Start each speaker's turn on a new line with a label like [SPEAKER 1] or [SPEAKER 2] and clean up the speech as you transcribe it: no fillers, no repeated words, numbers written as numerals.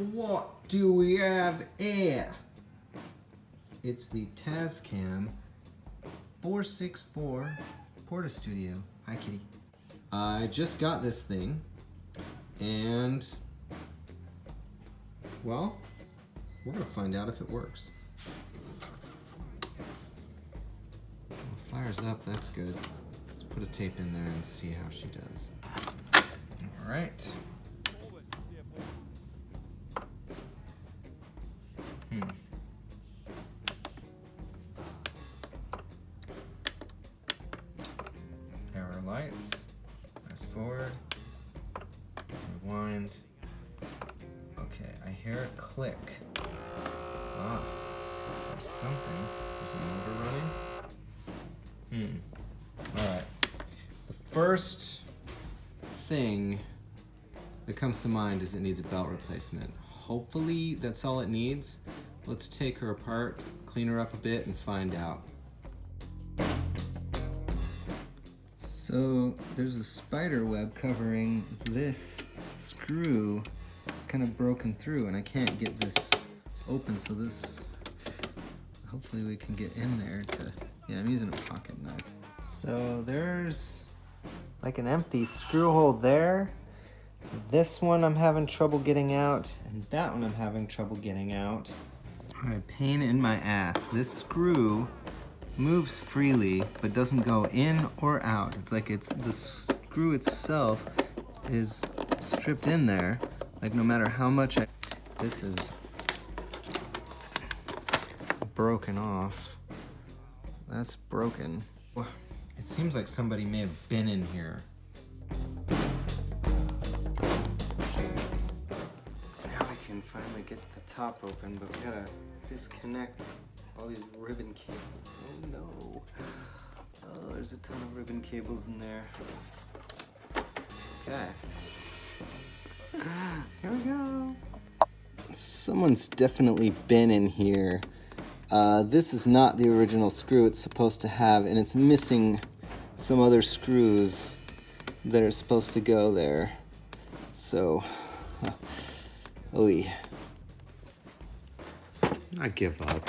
[SPEAKER 1] What do we have here? It's the Tascam 464 Porta Studio. Hi, kitty. I just got this thing, and well, we're gonna find out if it works. Well, it fires up, that's good. Let's put a tape in there and see how she does. All right. Power lights. Fast forward. Rewind. Okay, I hear a click. Ah, there's something. There's a motor running. Alright. The first thing that comes to mind is it needs a belt replacement. Hopefully that's all it needs. Let's take her apart, clean her up a bit, and find out. So there's a spider web covering this screw. It's kind of broken through and I can't get this open, so this, hopefully we can get in there to, yeah, I'm using a pocket knife. So there's like an empty screw hole there. This one I'm having trouble getting out, and that one I'm having trouble getting out. All right, pain in my ass. This screw moves freely, but doesn't go in or out. It's like the screw itself is stripped in there. Like no matter how much this is broken off. That's broken. It seems like somebody may have been in here. Now we can finally get the top open, but we gotta disconnect all these ribbon cables. Oh no. Oh, there's a ton of ribbon cables in there. Okay. Here we go. Someone's definitely been in here. This is not the original screw it's supposed to have, and it's missing some other screws that are supposed to go there. So, I give up.